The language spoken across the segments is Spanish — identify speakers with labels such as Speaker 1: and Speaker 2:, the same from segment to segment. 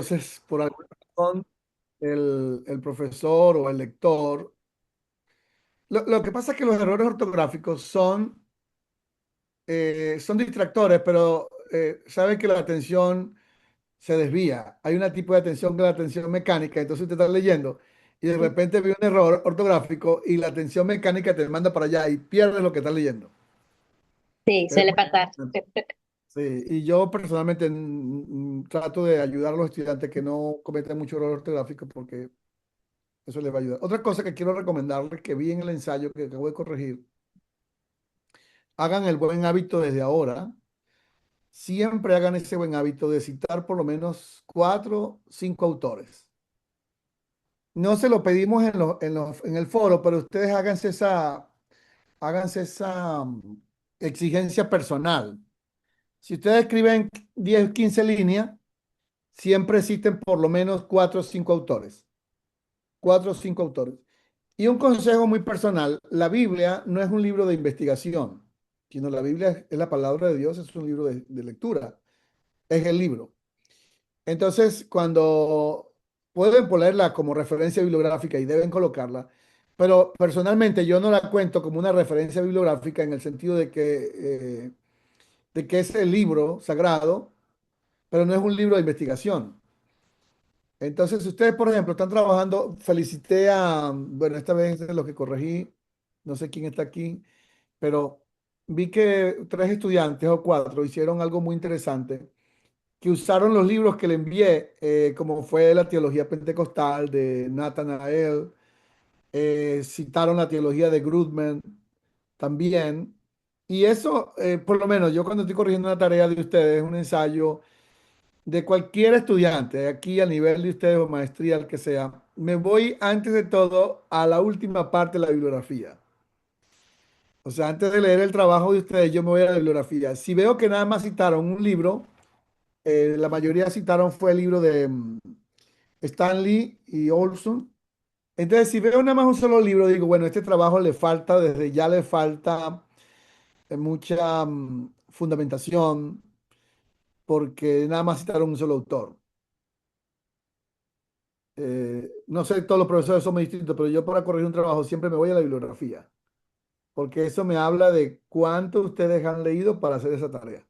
Speaker 1: entonces por alguna razón el profesor o el lector, lo que pasa es que los errores ortográficos son distractores, pero saben que la atención se desvía. Hay un tipo de atención que es la atención mecánica, entonces usted está leyendo y de repente ve un error ortográfico y la atención mecánica te manda para allá y pierdes lo que estás leyendo.
Speaker 2: Sí,
Speaker 1: Es
Speaker 2: suele
Speaker 1: muy
Speaker 2: pasar.
Speaker 1: importante. Sí, y yo personalmente trato de ayudar a los estudiantes que no cometan mucho error ortográfico porque eso les va a ayudar. Otra cosa que quiero recomendarles que vi en el ensayo que acabo de corregir, hagan el buen hábito desde ahora. Siempre hagan ese buen hábito de citar por lo menos 4, 5 autores. No se lo pedimos en el foro, pero ustedes háganse esa exigencia personal. Si ustedes escriben 10, 15 líneas, siempre citen por lo menos 4 o 5 autores. 4 o 5 autores. Y un consejo muy personal, la Biblia no es un libro de investigación, sino la Biblia es la palabra de Dios, es un libro de lectura, es el libro. Entonces, cuando pueden ponerla como referencia bibliográfica y deben colocarla, pero personalmente yo no la cuento como una referencia bibliográfica en el sentido de que es el libro sagrado, pero no es un libro de investigación. Entonces, si ustedes, por ejemplo, están trabajando, felicité bueno, esta vez es lo que corregí, no sé quién está aquí, pero vi que 3 estudiantes o 4 hicieron algo muy interesante, que usaron los libros que le envié, como fue la teología pentecostal de Nathanael, citaron la teología de Grudman también, y eso, por lo menos yo cuando estoy corrigiendo una tarea de ustedes, un ensayo, de cualquier estudiante, aquí a nivel de ustedes o maestría, el que sea, me voy antes de todo a la última parte de la bibliografía. O sea, antes de leer el trabajo de ustedes, yo me voy a la bibliografía. Si veo que nada más citaron un libro, la mayoría citaron fue el libro de Stanley y Olson. Entonces, si veo nada más un solo libro, digo, bueno, este trabajo le falta, desde ya le falta mucha fundamentación, porque nada más citaron un solo autor. No sé, todos los profesores son muy distintos, pero yo para corregir un trabajo siempre me voy a la bibliografía, porque eso me habla de cuánto ustedes han leído para hacer esa tarea.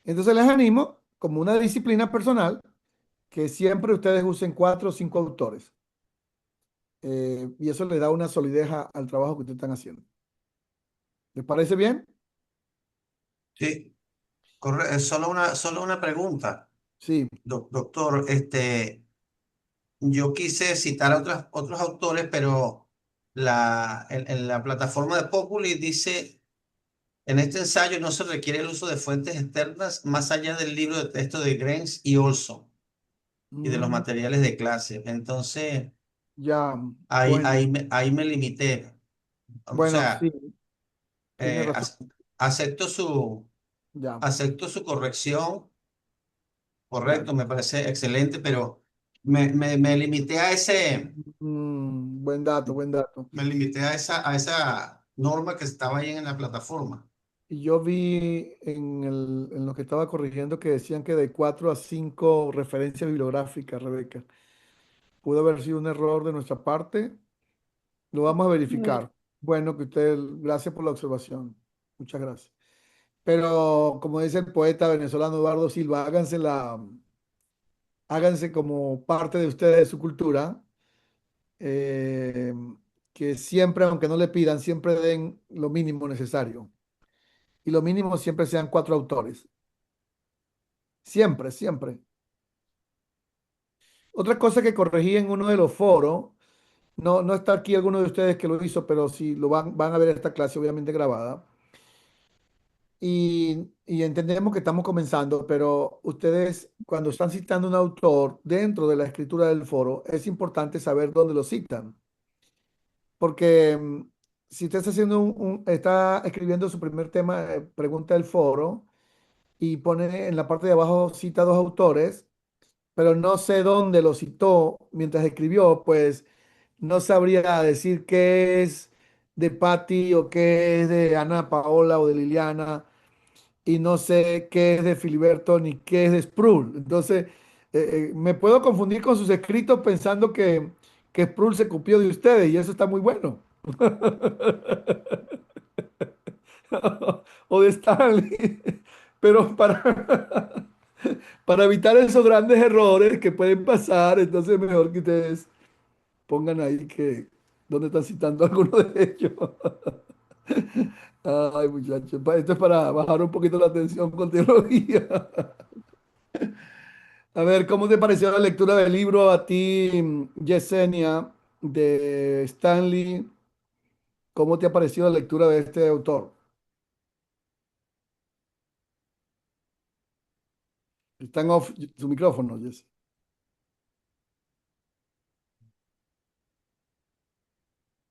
Speaker 1: Entonces les animo, como una disciplina personal, que siempre ustedes usen 4 o 5 autores. Y eso le da una solidez al trabajo que ustedes están haciendo. ¿Les parece bien?
Speaker 3: Sí, solo una pregunta,
Speaker 1: Sí.
Speaker 3: doctor. Yo quise citar a otros autores, pero en la plataforma de Populi dice, en este ensayo no se requiere el uso de fuentes externas más allá del libro de texto de Grens y Olson y de los
Speaker 1: Mm,
Speaker 3: materiales de clase. Entonces,
Speaker 1: ya, bueno,
Speaker 3: ahí me limité. O
Speaker 1: bueno, sí,
Speaker 3: sea,
Speaker 1: tiene
Speaker 3: eh,
Speaker 1: razón.
Speaker 3: ac- acepto
Speaker 1: Ya,
Speaker 3: acepto su corrección,
Speaker 1: ya.
Speaker 3: correcto, me parece excelente, pero me limité a
Speaker 1: Buen dato, buen dato.
Speaker 3: me limité a esa norma que estaba ahí en la plataforma.
Speaker 1: Y yo vi en lo que estaba corrigiendo que decían que de 4 a 5 referencias bibliográficas, Rebeca. Pudo haber sido un error de nuestra parte. Lo vamos a
Speaker 2: Mm.
Speaker 1: verificar. Bueno, que usted, gracias por la observación. Muchas gracias. Pero como dice el poeta venezolano Eduardo Silva, háganse como parte de ustedes, de su cultura, eh, que siempre, aunque no le pidan, siempre den lo mínimo necesario. Y lo mínimo siempre sean 4 autores. Siempre, siempre. Otra cosa que corregí en uno de los foros, no está aquí alguno de ustedes que lo hizo, pero si lo van a ver esta clase, obviamente grabada. Y entendemos que estamos comenzando, pero ustedes, cuando están citando un autor dentro de la escritura del foro, es importante saber dónde lo citan. Porque si usted está está escribiendo su primer tema, pregunta del foro, y pone en la parte de abajo cita 2 autores, pero no sé dónde lo citó mientras escribió, pues no sabría decir qué es de Patty o qué es de Ana Paola o de Liliana, y no sé qué es de Filiberto ni qué es de Sproul. Entonces, Me puedo confundir con sus escritos pensando que Sproul se copió de ustedes y eso está muy bueno. O de Stanley. Pero para evitar esos grandes errores que pueden pasar, entonces es mejor que ustedes pongan ahí que dónde están citando alguno de ellos. Ay, muchachos, esto es para bajar un poquito la tensión con teología. A ver, ¿cómo te pareció la lectura del libro a ti, Yesenia, de Stanley? ¿Cómo te ha parecido la lectura de este autor? Está en off su micrófono,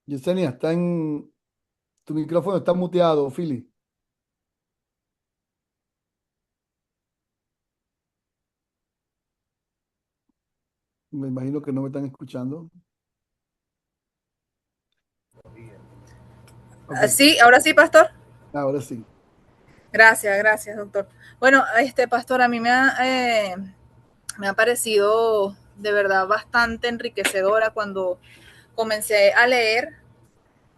Speaker 1: Yesenia, está en tu micrófono, está muteado, Philly. Me imagino que no me están escuchando. Ok,
Speaker 2: Sí, ahora sí, pastor.
Speaker 1: ahora sí.
Speaker 2: Gracias, gracias, doctor. Bueno, pastor, a mí me ha parecido de verdad bastante enriquecedora cuando comencé a leer.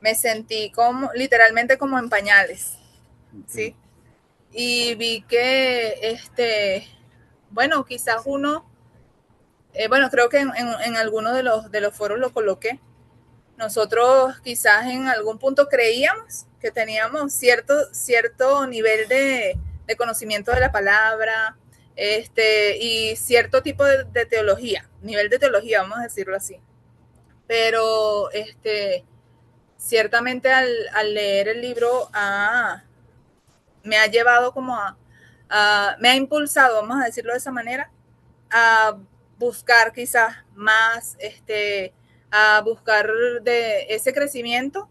Speaker 2: Me sentí como, literalmente como en pañales,
Speaker 1: Ok.
Speaker 2: ¿sí? Y vi que, bueno, quizás uno, bueno, creo que en alguno de los foros lo coloqué. Nosotros quizás en algún punto creíamos que teníamos cierto nivel de conocimiento de la palabra, y cierto tipo de teología, nivel de teología, vamos a decirlo así. Pero ciertamente al leer el libro me ha llevado como me ha impulsado, vamos a decirlo de esa manera, a buscar quizás más, a buscar de ese crecimiento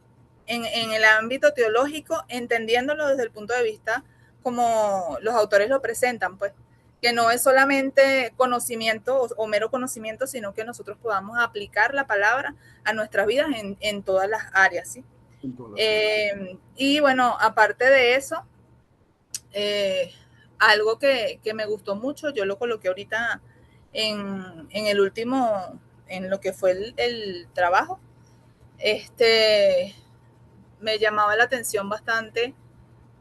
Speaker 2: en el ámbito teológico, entendiéndolo desde el punto de vista como los autores lo presentan, pues, que no es solamente conocimiento o mero conocimiento, sino que nosotros podamos aplicar la palabra a nuestras vidas en todas las áreas, ¿sí?
Speaker 1: En todas las áreas.
Speaker 2: Y bueno, aparte de eso, eh, algo que me gustó mucho, yo lo coloqué ahorita en el último, en lo que fue el trabajo, me llamaba la atención bastante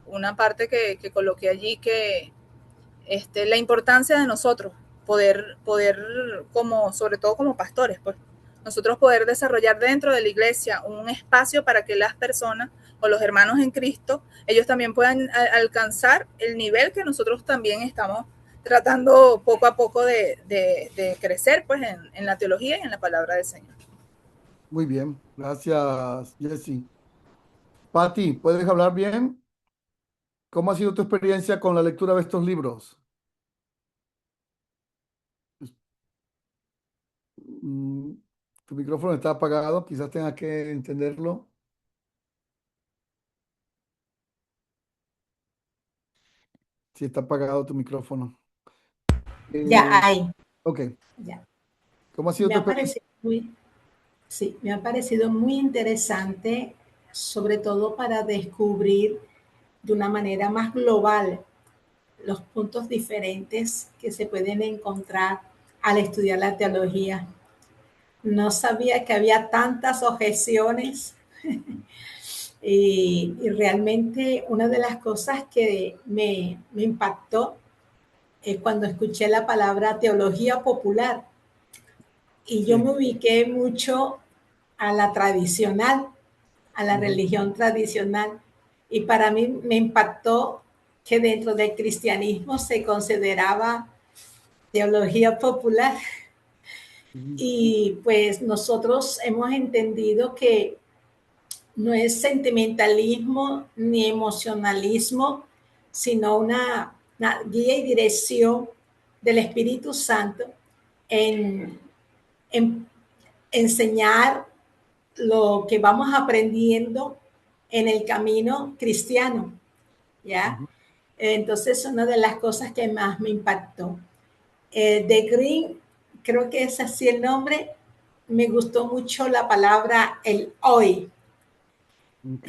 Speaker 2: una parte que coloqué allí, que la importancia de nosotros poder como, sobre todo como pastores, pues, nosotros poder desarrollar dentro de la iglesia un espacio para que las personas o los hermanos en Cristo, ellos también puedan alcanzar el nivel que nosotros también estamos tratando poco a poco de crecer, pues, en la teología y en la palabra del Señor.
Speaker 1: Muy bien, gracias, Jesse. Patti, ¿puedes hablar bien? ¿Cómo ha sido tu experiencia con la lectura de estos libros? Mm, Tu micrófono está apagado, quizás tengas que entenderlo. Si está apagado tu micrófono.
Speaker 4: Ya
Speaker 1: Eh,
Speaker 4: hay,
Speaker 1: ok,
Speaker 4: ya.
Speaker 1: ¿cómo ha sido
Speaker 4: Me
Speaker 1: tu
Speaker 4: ha
Speaker 1: experiencia?
Speaker 4: parecido muy, sí, me ha parecido muy interesante, sobre todo para descubrir de una manera más global los puntos diferentes que se pueden encontrar al estudiar la teología. No sabía que había tantas objeciones y realmente una de las cosas que me impactó es cuando escuché la palabra teología popular y yo
Speaker 1: Sí.
Speaker 4: me ubiqué mucho a la tradicional, a la
Speaker 1: Ujú,
Speaker 4: religión tradicional. Y para mí me impactó que dentro del cristianismo se consideraba teología popular.
Speaker 1: ujú,
Speaker 4: Y pues nosotros hemos entendido que no es sentimentalismo ni emocionalismo, sino una guía y dirección del Espíritu Santo en, en enseñar lo que vamos aprendiendo en el camino cristiano, ¿ya?
Speaker 1: ujú.
Speaker 4: Entonces, una de las cosas que más me impactó. De Green, creo que es así el nombre, me gustó mucho la palabra el hoy,
Speaker 1: Ok,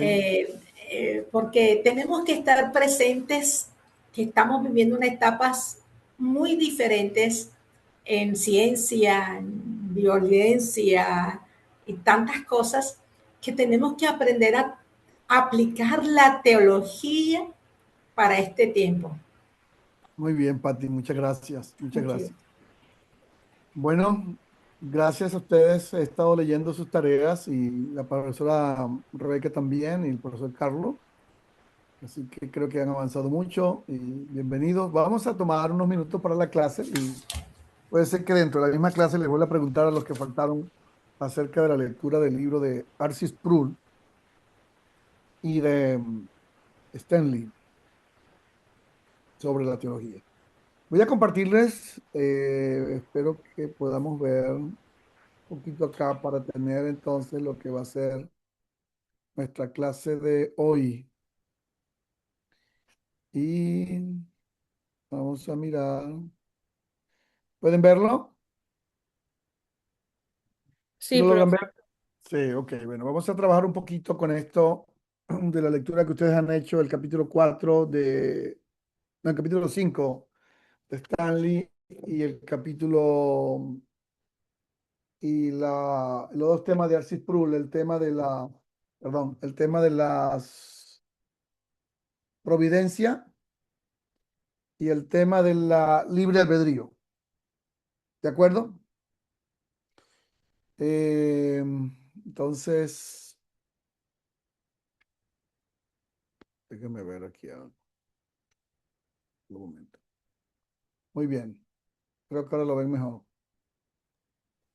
Speaker 4: porque tenemos que estar presentes, que estamos viviendo unas etapas muy diferentes en ciencia, en violencia y tantas cosas que tenemos que aprender a aplicar la teología para este tiempo.
Speaker 1: Muy bien, Pati, muchas gracias, muchas
Speaker 4: Okay.
Speaker 1: gracias. Bueno, gracias a ustedes. He estado leyendo sus tareas y la profesora Rebeca también y el profesor Carlos. Así que creo que han avanzado mucho y bienvenidos. Vamos a tomar unos minutos para la clase y puede ser que dentro de la misma clase les vuelva a preguntar a los que faltaron acerca de la lectura del libro de Arcis Sproul y de Stanley sobre la teología. Voy a compartirles, espero que podamos ver un poquito acá para tener entonces lo que va a ser nuestra clase de hoy. Y vamos a mirar. ¿Pueden verlo? ¿Sí
Speaker 2: Sí,
Speaker 1: lo logran
Speaker 2: profe.
Speaker 1: ver? Sí, ok. Bueno, vamos a trabajar un poquito con esto de la lectura que ustedes han hecho, el capítulo 4 no, el capítulo 5 de Stanley y el capítulo y los dos temas de Arcis Prul, el tema de las providencia y el tema de la libre albedrío. ¿De acuerdo? Eh, entonces, déjenme ver aquí un momento. Muy bien. Creo que ahora lo ven mejor.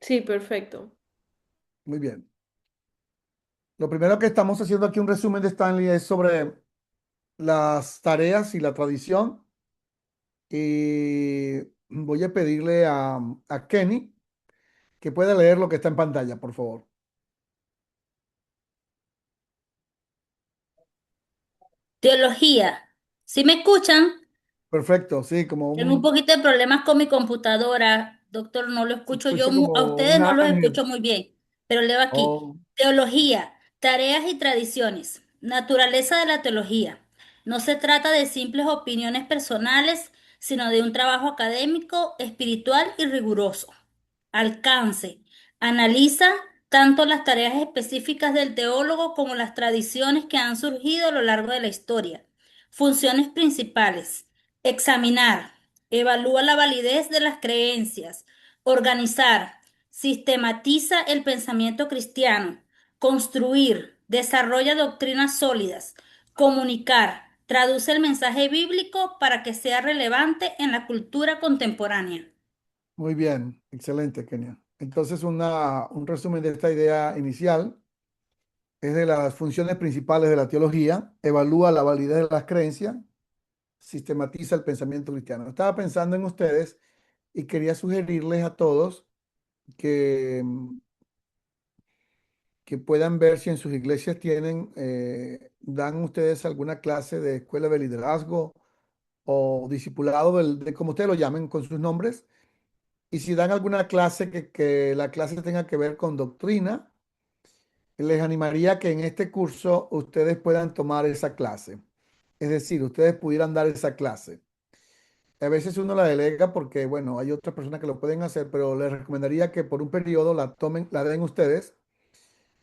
Speaker 2: Sí, perfecto.
Speaker 1: Muy bien. Lo primero que estamos haciendo aquí un resumen de Stanley es sobre las tareas y la tradición. Y voy a pedirle a Kenny que pueda leer lo que está en pantalla, por favor.
Speaker 5: Teología. ¿Sí me escuchan?
Speaker 1: Perfecto, sí,
Speaker 5: Tengo un poquito de problemas con mi computadora, doctor, no lo
Speaker 1: se
Speaker 5: escucho yo,
Speaker 1: escucha
Speaker 5: a
Speaker 1: como
Speaker 5: ustedes
Speaker 1: un
Speaker 5: no los
Speaker 1: ángel.
Speaker 5: escucho muy bien, pero leo aquí.
Speaker 1: Oh,
Speaker 5: Teología, tareas y tradiciones. Naturaleza de la teología. No se trata de simples opiniones personales, sino de un trabajo académico, espiritual y riguroso. Alcance. Analiza tanto las tareas específicas del teólogo como las tradiciones que han surgido a lo largo de la historia. Funciones principales. Examinar. Evalúa la validez de las creencias. Organizar. Sistematiza el pensamiento cristiano. Construir. Desarrolla doctrinas sólidas. Comunicar. Traduce el mensaje bíblico para que sea relevante en la cultura contemporánea.
Speaker 1: muy bien, excelente, Kenia. Entonces, un resumen de esta idea inicial es de las funciones principales de la teología, evalúa la validez de las creencias, sistematiza el pensamiento cristiano. Estaba pensando en ustedes y quería sugerirles a todos que, que puedan ver si en sus iglesias dan ustedes alguna clase de escuela de liderazgo o discipulado, de como ustedes lo llamen, con sus nombres. Y si dan alguna clase que la clase tenga que ver con doctrina, les animaría que en este curso ustedes puedan tomar esa clase. Es decir, ustedes pudieran dar esa clase. A veces uno la delega porque, bueno, hay otras personas que lo pueden hacer, pero les recomendaría que por un periodo la tomen, la den ustedes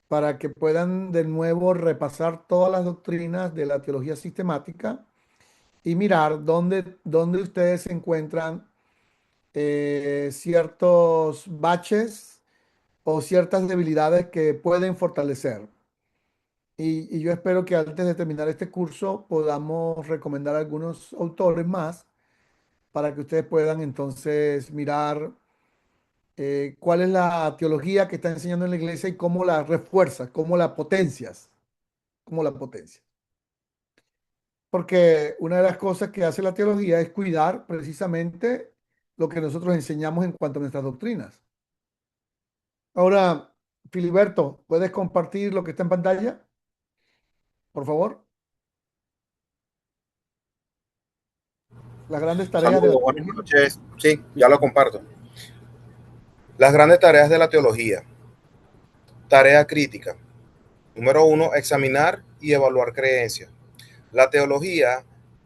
Speaker 1: para que puedan de nuevo repasar todas las doctrinas de la teología sistemática y mirar dónde ustedes encuentran ciertos baches o ciertas debilidades que pueden fortalecer. Y yo espero que antes de terminar este curso podamos recomendar algunos autores más para que ustedes puedan entonces mirar cuál es la teología que está enseñando en la iglesia y cómo la refuerzas, cómo la potencias, cómo la potencias. Porque una de las cosas que hace la teología es cuidar precisamente lo que nosotros enseñamos en cuanto a nuestras doctrinas. Ahora, Filiberto, ¿puedes compartir lo que está en pantalla? Por favor. Las grandes tareas de la
Speaker 6: Saludos, buenas
Speaker 1: teología.
Speaker 6: noches. Sí, ya lo comparto. Las grandes tareas de la teología. Tarea crítica. Número 1, examinar y evaluar creencias. La teología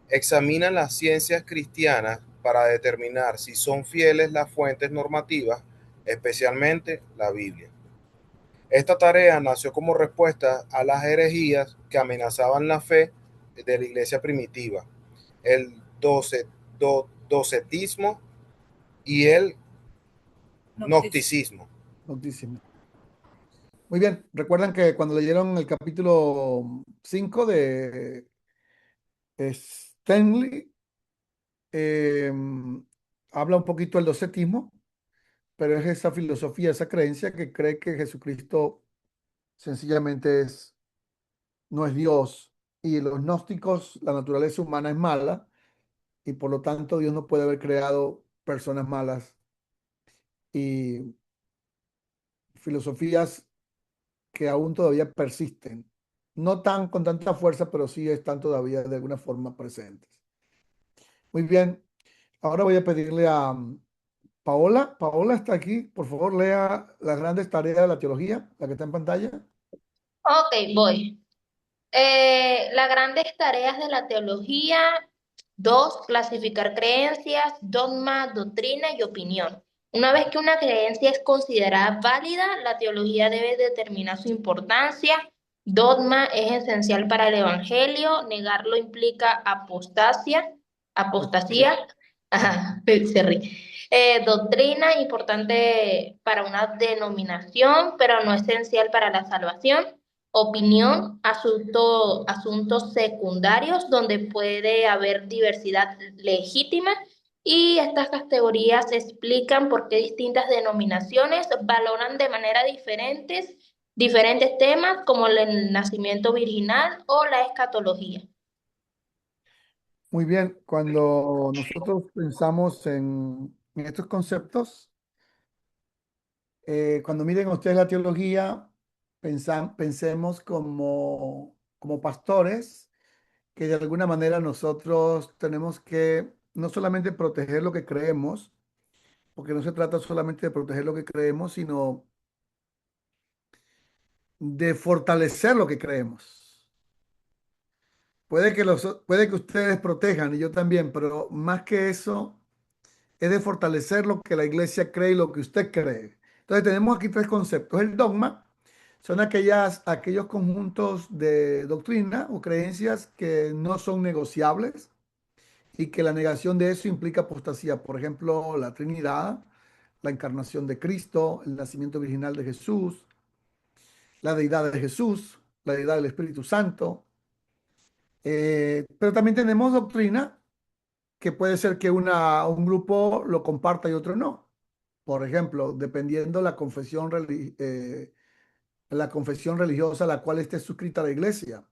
Speaker 6: examina las ciencias cristianas para determinar si son fieles las fuentes normativas, especialmente la Biblia. Esta tarea nació como respuesta a las herejías que amenazaban la fe de la iglesia primitiva, el docetismo y el gnosticismo.
Speaker 1: Noctísimo. Muy bien, recuerdan que cuando leyeron el capítulo 5 de Stanley, eh, habla un poquito del docetismo, pero es esa filosofía, esa creencia que cree que Jesucristo sencillamente no es Dios. Y los gnósticos, la naturaleza humana es mala y por lo tanto Dios no puede haber creado personas malas. Y filosofías que aún todavía persisten. No tan con tanta fuerza, pero sí están todavía de alguna forma presentes. Muy bien, ahora voy a pedirle a Paola. Paola está aquí. Por favor, lea las grandes tareas de la teología, la que está en pantalla.
Speaker 7: Ok, voy. Las grandes tareas de la teología. 2. Clasificar creencias, dogma, doctrina y opinión. Una vez que una creencia es considerada válida, la teología debe determinar su importancia. Dogma es esencial para el evangelio, negarlo implica apostasía. Ajá, se ríe. Doctrina, importante para una denominación, pero no esencial para la salvación. Opinión, asuntos secundarios donde puede haber diversidad legítima, y estas categorías explican por qué distintas denominaciones valoran de manera diferentes temas como el nacimiento virginal o la escatología.
Speaker 1: Muy bien, cuando nosotros pensamos en estos conceptos, cuando miren ustedes la teología, pensemos como pastores, que de alguna manera nosotros tenemos que no solamente proteger lo que creemos, porque no se trata solamente de proteger lo que creemos, sino de fortalecer lo que creemos. Puede que ustedes protejan y yo también, pero más que eso es de fortalecer lo que la iglesia cree y lo que usted cree. Entonces tenemos aquí tres conceptos. El dogma son aquellos conjuntos de doctrina o creencias que no son negociables y que la negación de eso implica apostasía. Por ejemplo, la Trinidad, la encarnación de Cristo, el nacimiento original de Jesús, la deidad de Jesús, la deidad del Espíritu Santo. Pero también tenemos doctrina que puede ser que un grupo lo comparta y otro no. Por ejemplo, dependiendo la confesión religiosa a la cual esté suscrita la iglesia.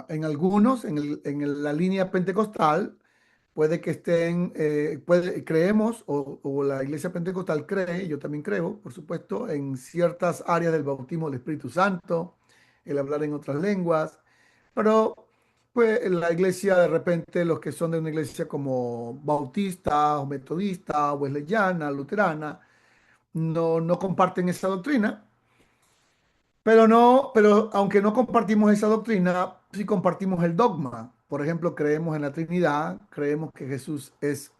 Speaker 1: En algunos, la línea pentecostal, puede que estén, creemos, o la iglesia pentecostal cree, yo también creo, por supuesto, en ciertas áreas del bautismo del Espíritu Santo, el hablar en otras lenguas, pero pues en la iglesia de repente, los que son de una iglesia como bautista o metodista, wesleyana, luterana, no comparten esa doctrina. Pero aunque no compartimos esa doctrina, sí compartimos el dogma. Por ejemplo, creemos en la Trinidad, creemos que Jesús es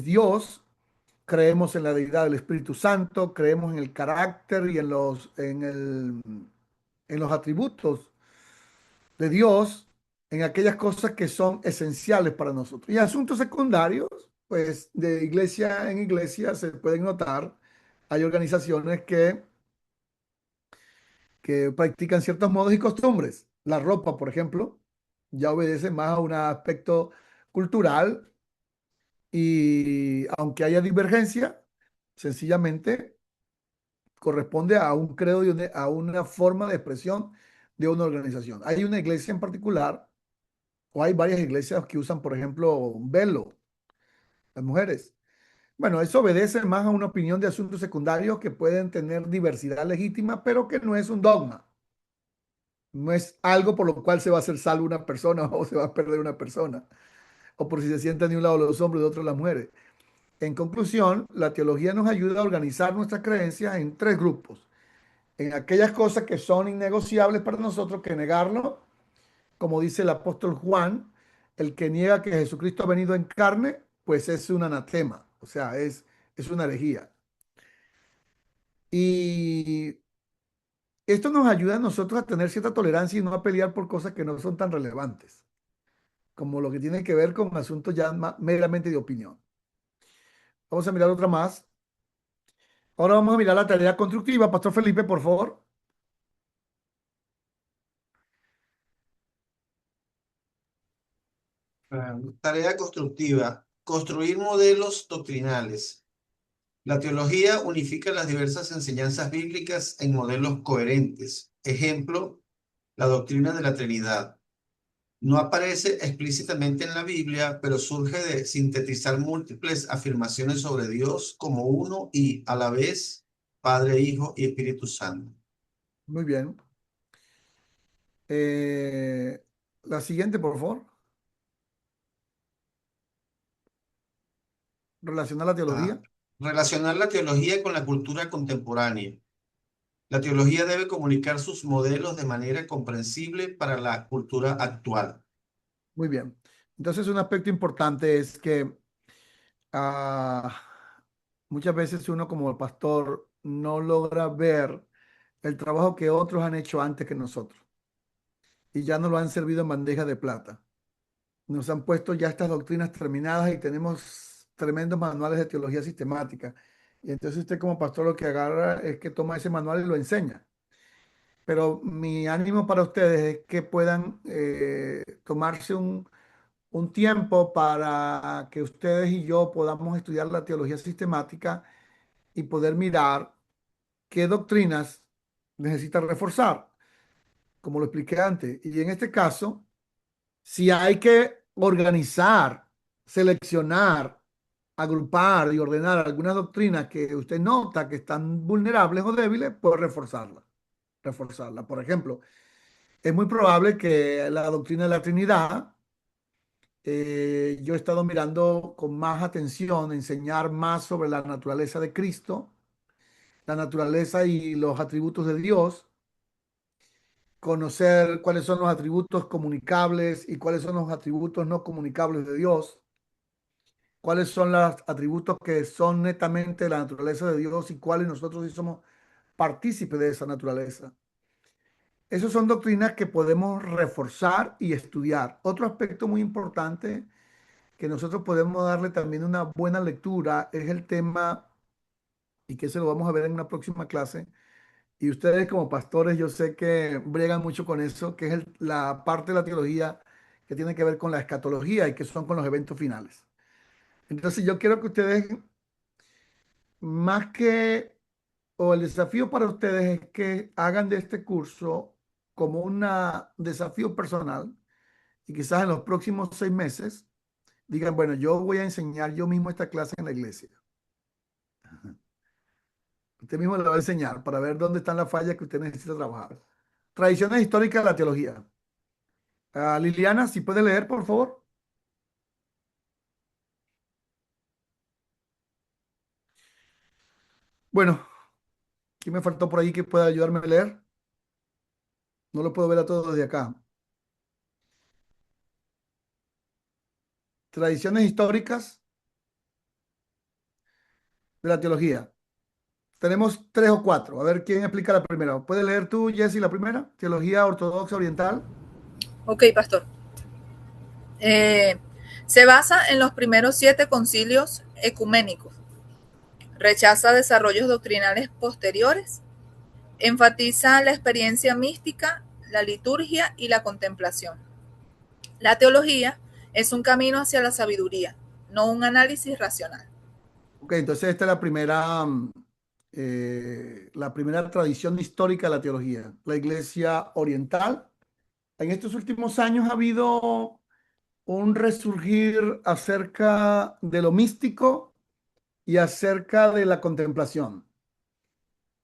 Speaker 1: Dios, creemos en la deidad del Espíritu Santo, creemos en el carácter y en los atributos de Dios, en aquellas cosas que son esenciales para nosotros. Y asuntos secundarios, pues de iglesia en iglesia se pueden notar. Hay organizaciones que practican ciertos modos y costumbres. La ropa, por ejemplo, ya obedece más a un aspecto cultural y aunque haya divergencia, sencillamente corresponde a un credo y a una forma de expresión de una organización. Hay una iglesia en particular, o hay varias iglesias que usan, por ejemplo, un velo, las mujeres. Bueno, eso obedece más a una opinión de asuntos secundarios que pueden tener diversidad legítima, pero que no es un dogma. No es algo por lo cual se va a hacer salvo una persona o se va a perder una persona, o por si se sientan de un lado los hombres y de otro las mujeres. En conclusión, la teología nos ayuda a organizar nuestras creencias en tres grupos. En aquellas cosas que son innegociables para nosotros, que negarlo, como dice el apóstol Juan el que niega que Jesucristo ha venido en carne, pues es un anatema, o sea, es una herejía. Y esto nos ayuda a nosotros a tener cierta tolerancia y no a pelear por cosas que no son tan relevantes, como lo que tiene que ver con asuntos ya meramente de opinión. Vamos a mirar otra más. Ahora vamos a mirar la tarea constructiva. Pastor Felipe, por favor.
Speaker 3: Tarea constructiva. Construir modelos doctrinales. La teología unifica las diversas enseñanzas bíblicas en modelos coherentes. Ejemplo, la doctrina de la Trinidad. No aparece explícitamente en la Biblia, pero surge de sintetizar múltiples afirmaciones sobre Dios como uno y a la vez Padre, Hijo y Espíritu Santo.
Speaker 1: Muy bien. La siguiente, por favor. Relacionar la teología.
Speaker 3: Relacionar la teología con la cultura contemporánea. La teología debe comunicar sus modelos de manera comprensible para la cultura actual.
Speaker 1: Muy bien. Entonces, un aspecto importante es que ah, muchas veces uno como pastor no logra ver el trabajo que otros han hecho antes que nosotros y ya no lo han servido en bandeja de plata. Nos han puesto ya estas doctrinas terminadas y tenemos tremendos manuales de teología sistemática. Y entonces usted como pastor lo que agarra es que toma ese manual y lo enseña. Pero mi ánimo para ustedes es que puedan tomarse un tiempo para que ustedes y yo podamos estudiar la teología sistemática y poder mirar qué doctrinas necesitan reforzar, como lo expliqué antes. Y en este caso, si hay que organizar, seleccionar, agrupar y ordenar algunas doctrinas que usted nota que están vulnerables o débiles, pues reforzarlas. Reforzarla. Por ejemplo, es muy probable que la doctrina de la Trinidad, yo he estado mirando con más atención, enseñar más sobre la naturaleza de Cristo, la naturaleza y los atributos de Dios, conocer cuáles son los atributos comunicables y cuáles son los atributos no comunicables de Dios, cuáles son los atributos que son netamente de la naturaleza de Dios y cuáles nosotros sí somos partícipes de esa naturaleza. Esas son doctrinas que podemos reforzar y estudiar. Otro aspecto muy importante que nosotros podemos darle también una buena lectura es el tema, y que se lo vamos a ver en una próxima clase, y ustedes como pastores yo sé que bregan mucho con eso, que es la parte de la teología que tiene que ver con la escatología y que son con los eventos finales. Entonces yo quiero que ustedes, más que, o el desafío para ustedes es que hagan de este curso como un desafío personal y quizás en los próximos 6 meses digan, bueno, yo voy a enseñar yo mismo esta clase en la iglesia. Usted mismo le va a enseñar para ver dónde están las fallas que usted necesita trabajar. Tradiciones históricas de la teología. Liliana, si puede leer, por favor. Bueno, ¿quién me faltó por ahí que pueda ayudarme a leer? No lo puedo ver a todos desde acá. Tradiciones históricas de la teología. Tenemos 3 o 4. A ver quién explica la primera. ¿Puedes leer tú, Jessy, la primera? Teología ortodoxa oriental.
Speaker 2: Ok, pastor. Se basa en los primeros 7 concilios ecuménicos. Rechaza desarrollos doctrinales posteriores. Enfatiza la experiencia mística, la liturgia y la contemplación. La teología es un camino hacia la sabiduría, no un análisis racional.
Speaker 1: Ok, entonces esta es la primera tradición histórica de la teología, la Iglesia oriental. En estos últimos años ha habido un resurgir acerca de lo místico y acerca de la contemplación.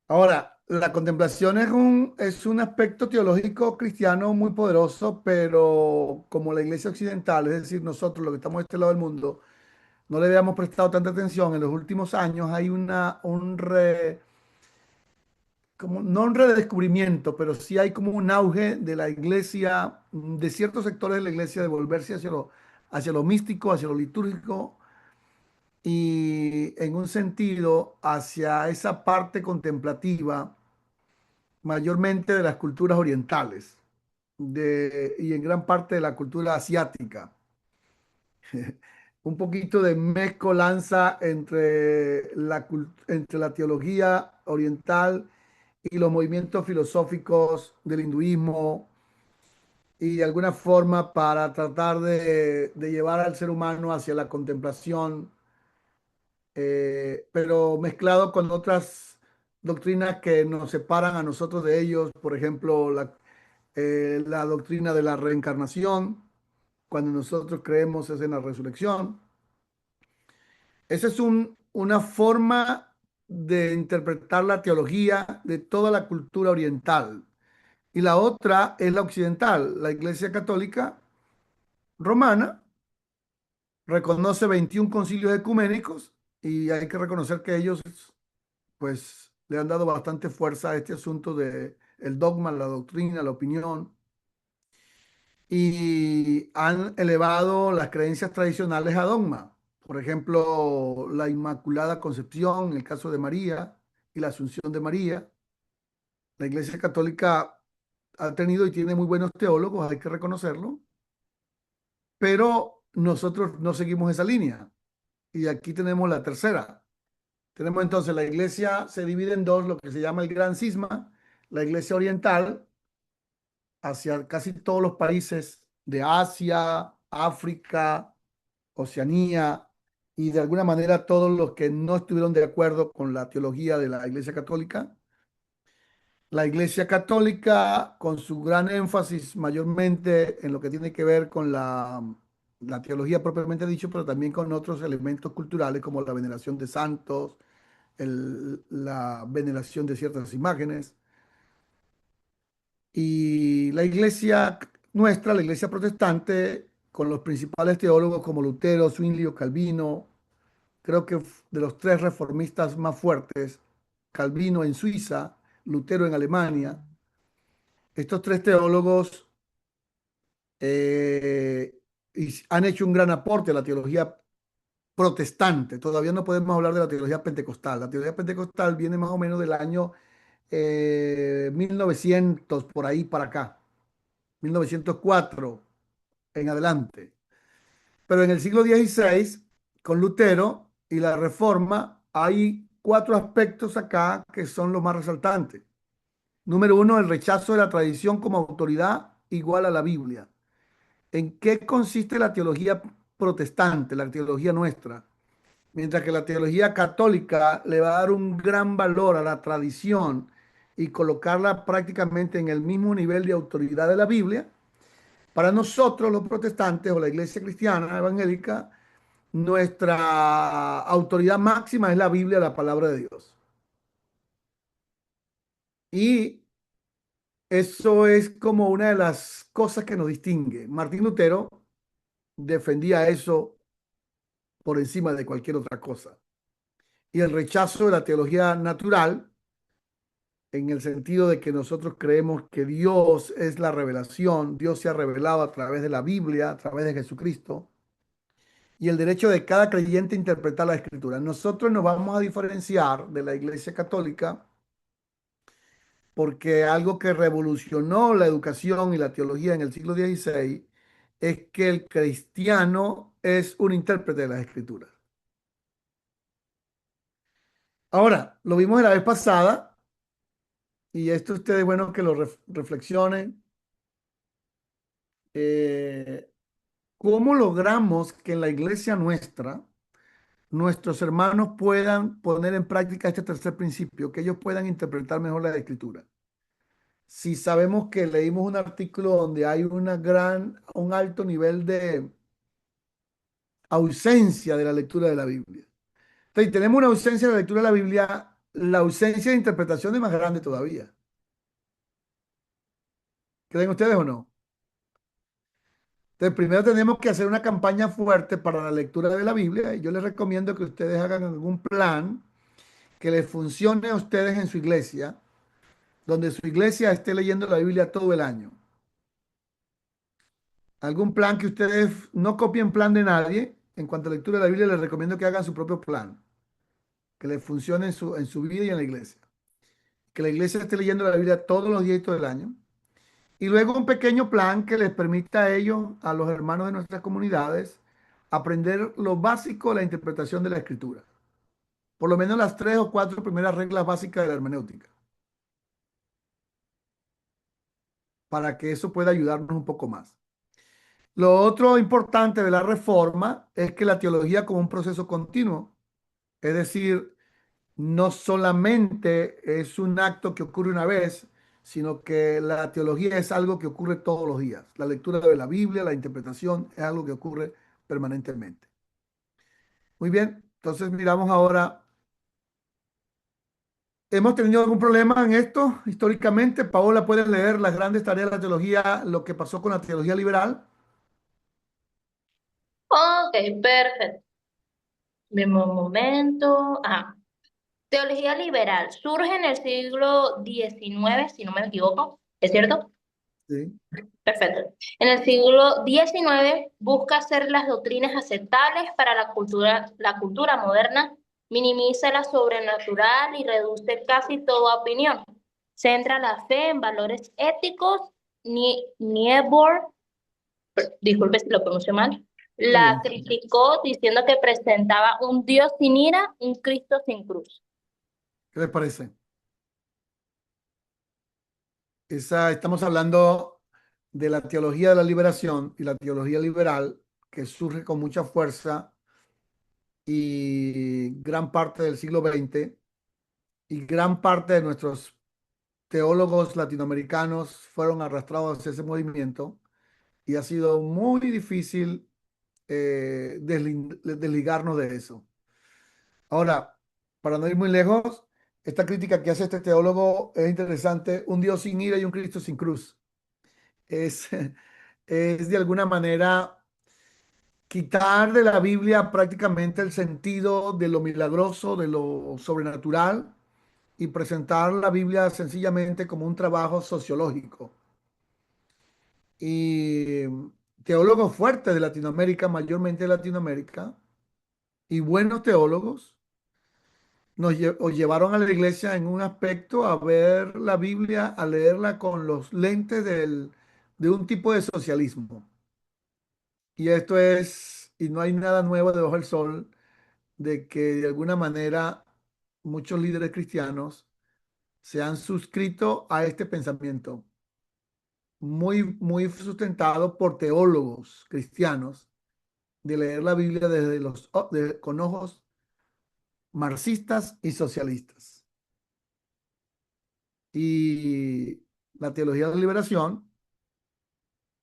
Speaker 1: Ahora, la contemplación es un aspecto teológico cristiano muy poderoso, pero como la Iglesia occidental, es decir, nosotros los que estamos de este lado del mundo, no le habíamos prestado tanta atención. En los últimos años hay como, no un redescubrimiento, pero sí hay como un auge de la iglesia, de ciertos sectores de la iglesia, de volverse hacia lo místico, hacia lo litúrgico y en un sentido hacia esa parte contemplativa, mayormente de las culturas orientales y en gran parte de la cultura asiática. Un poquito de mezcolanza entre la teología oriental y los movimientos filosóficos del hinduismo y de alguna forma para tratar de llevar al ser humano hacia la contemplación, pero mezclado con otras doctrinas que nos separan a nosotros de ellos, por ejemplo, la doctrina de la reencarnación, cuando nosotros creemos es en la resurrección. Esa es una forma de interpretar la teología de toda la cultura oriental. Y la otra es la occidental. La Iglesia Católica Romana reconoce 21 concilios ecuménicos y hay que reconocer que ellos pues le han dado bastante fuerza a este asunto de el dogma, la doctrina, la opinión y han elevado las creencias tradicionales a dogma. Por ejemplo, la Inmaculada Concepción, en el caso de María, y la Asunción de María. La Iglesia Católica ha tenido y tiene muy buenos teólogos, hay que reconocerlo, pero nosotros no seguimos esa línea. Y aquí tenemos la tercera. Tenemos entonces la Iglesia se divide en dos, lo que se llama el Gran Cisma, la Iglesia Oriental, hacia casi todos los países de Asia, África, Oceanía y de alguna manera todos los que no estuvieron de acuerdo con la teología de la Iglesia Católica. La Iglesia Católica, con su gran énfasis mayormente en lo que tiene que ver con la teología propiamente dicho, pero también con otros elementos culturales como la veneración de santos, la veneración de ciertas imágenes. Y la iglesia nuestra, la iglesia protestante, con los principales teólogos como Lutero, Zwingli o Calvino, creo que de los tres reformistas más fuertes, Calvino en Suiza, Lutero en Alemania, estos tres teólogos eh, han hecho un gran aporte a la teología protestante. Todavía no podemos hablar de la teología pentecostal. La teología pentecostal viene más o menos del año 1900, por ahí para acá, 1904 en adelante. Pero en el siglo XVI, con Lutero y la Reforma, hay cuatro aspectos acá que son los más resaltantes. Número uno, el rechazo de la tradición como autoridad igual a la Biblia. ¿En qué consiste la teología protestante, la teología nuestra? Mientras que la teología católica le va a dar un gran valor a la tradición y colocarla prácticamente en el mismo nivel de autoridad de la Biblia, para nosotros los protestantes o la iglesia cristiana evangélica, nuestra autoridad máxima es la Biblia, la palabra de Dios. Y eso es como una de las cosas que nos distingue. Martín Lutero defendía eso por encima de cualquier otra cosa. Y el rechazo de la teología natural, en el sentido de que nosotros creemos que Dios es la revelación, Dios se ha revelado a través de la Biblia, a través de Jesucristo, y el derecho de cada creyente a interpretar la Escritura. Nosotros nos vamos a diferenciar de la Iglesia Católica porque algo que revolucionó la educación y la teología en el siglo XVI es que el cristiano es un intérprete de las Escrituras. Ahora, lo vimos la vez pasada, y esto ustedes, bueno, que lo reflexionen. ¿Cómo logramos que en la iglesia nuestra nuestros hermanos puedan poner en práctica este tercer principio, que ellos puedan interpretar mejor la escritura? Si sabemos que leímos un artículo donde hay un alto nivel de ausencia de la lectura de la Biblia. Entonces, tenemos una ausencia de la lectura de la Biblia, la ausencia de interpretación es más grande todavía. ¿Creen ustedes o no? Entonces, primero tenemos que hacer una campaña fuerte para la lectura de la Biblia y yo les recomiendo que ustedes hagan algún plan que les funcione a ustedes en su iglesia, donde su iglesia esté leyendo la Biblia todo el año. algún plan que ustedes no copien plan de nadie. En cuanto a lectura de la Biblia, les recomiendo que hagan su propio plan, que les funcione en su vida y en la iglesia. Que la iglesia esté leyendo la Biblia todos los días y todo el año. Y luego un pequeño plan que les permita a ellos, a los hermanos de nuestras comunidades, aprender lo básico de la interpretación de la Escritura. Por lo menos las 3 o 4 primeras reglas básicas de la hermenéutica, para que eso pueda ayudarnos un poco más. Lo otro importante de la reforma es que la teología como un proceso continuo, es decir, no solamente es un acto que ocurre una vez, sino que la teología es algo que ocurre todos los días. La lectura de la Biblia, la interpretación, es algo que ocurre permanentemente. Muy bien, entonces miramos ahora, ¿hemos tenido algún problema en esto históricamente? Paola, ¿puedes leer las grandes tareas de la teología, lo que pasó con la teología liberal?
Speaker 7: Ok, perfecto. Mismo momento. Teología liberal surge en el siglo XIX, si no me equivoco, ¿es cierto?
Speaker 1: Sí.
Speaker 7: Perfecto. En el siglo XIX busca hacer las doctrinas aceptables para la cultura moderna, minimiza la sobrenatural y reduce casi toda opinión. Centra la fe en valores éticos. Niebuhr, disculpe si lo pronuncio mal,
Speaker 1: Muy
Speaker 7: la
Speaker 1: bien.
Speaker 7: criticó diciendo que presentaba un Dios sin ira, un Cristo sin cruz.
Speaker 1: ¿Qué les parece? Estamos hablando de la teología de la liberación y la teología liberal que surge con mucha fuerza y gran parte del siglo XX y gran parte de nuestros teólogos latinoamericanos fueron arrastrados hacia ese movimiento y ha sido muy difícil desligarnos de eso. Ahora, para no ir muy lejos, esta crítica que hace este teólogo es interesante, un Dios sin ira y un Cristo sin cruz. Es, es de alguna manera quitar de la Biblia prácticamente el sentido de lo milagroso, de lo sobrenatural y presentar la Biblia sencillamente como un trabajo sociológico. Y teólogos fuertes de Latinoamérica, mayormente de Latinoamérica, y buenos teólogos, os llevaron a la iglesia en un aspecto a ver la Biblia, a leerla con los lentes de un tipo de socialismo. Y esto es, y no hay nada nuevo debajo del sol, de que de alguna manera muchos líderes cristianos se han suscrito a este pensamiento muy sustentado por teólogos cristianos de leer la Biblia con ojos marxistas y socialistas. Y la teología de la liberación,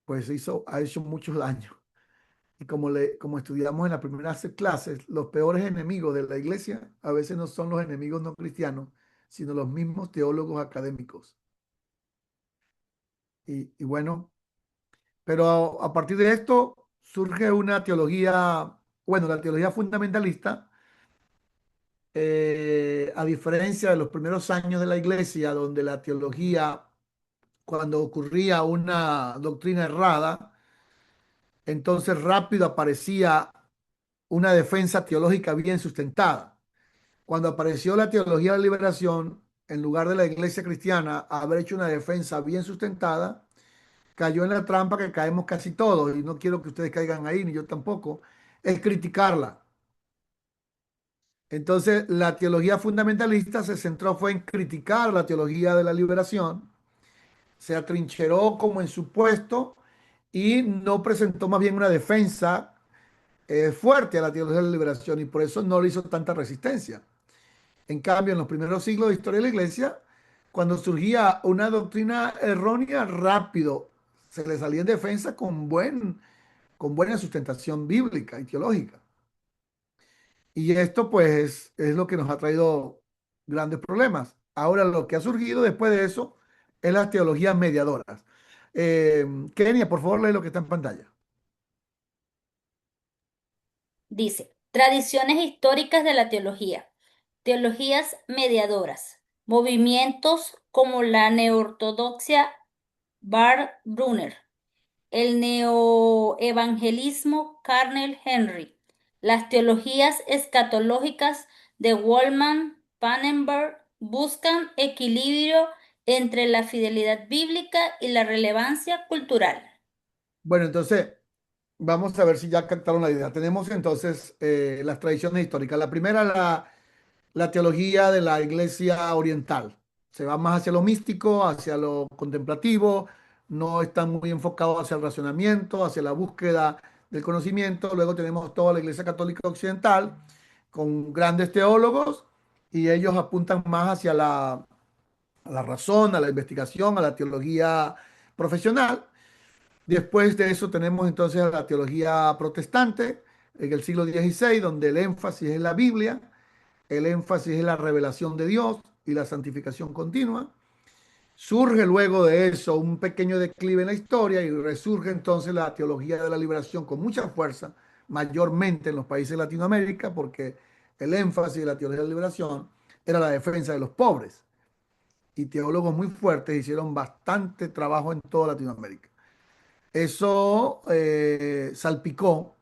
Speaker 1: pues ha hecho mucho daño. Y como estudiamos en las primeras clases, los peores enemigos de la iglesia a veces no son los enemigos no cristianos, sino los mismos teólogos académicos. Y bueno, pero a partir de esto surge una teología, bueno, la teología fundamentalista, a diferencia de los primeros años de la iglesia, donde la teología, cuando ocurría una doctrina errada, entonces rápido aparecía una defensa teológica bien sustentada. Cuando apareció la teología de la liberación, en lugar de la iglesia cristiana haber hecho una defensa bien sustentada, cayó en la trampa que caemos casi todos, y no quiero que ustedes caigan ahí, ni yo tampoco, es criticarla. Entonces, la teología fundamentalista se centró fue en criticar la teología de la liberación, se atrincheró como en su puesto y no presentó más bien una defensa fuerte a la teología de la liberación, y por eso no le hizo tanta resistencia. En cambio, en los primeros siglos de historia de la iglesia, cuando surgía una doctrina errónea, rápido se le salía en defensa con buena sustentación bíblica y teológica. Y esto pues es lo que nos ha traído grandes problemas. Ahora lo que ha surgido después de eso es las teologías mediadoras. Kenia, por favor, lee lo que está en pantalla.
Speaker 5: Dice, tradiciones históricas de la teología, teologías mediadoras, movimientos como la neortodoxia Brunner, El neoevangelismo Carnel Henry. Las teologías escatológicas de Wallman Pannenberg buscan equilibrio entre la fidelidad bíblica y la relevancia cultural.
Speaker 1: Bueno, entonces, vamos a ver si ya captaron la idea. Tenemos entonces las tradiciones históricas. La primera, la teología de la iglesia oriental. Se va más hacia lo místico, hacia lo contemplativo, no está muy enfocado hacia el razonamiento, hacia la búsqueda del conocimiento. Luego tenemos toda la iglesia católica occidental con grandes teólogos y ellos apuntan más hacia a la razón, a la investigación, a la teología profesional. Después de eso tenemos entonces la teología protestante en el siglo XVI, donde el énfasis es la Biblia, el énfasis es la revelación de Dios y la santificación continua. Surge luego de eso un pequeño declive en la historia y resurge entonces la teología de la liberación con mucha fuerza, mayormente en los países de Latinoamérica, porque el énfasis de la teología de la liberación era la defensa de los pobres. Y teólogos muy fuertes hicieron bastante trabajo en toda Latinoamérica. Eso salpicó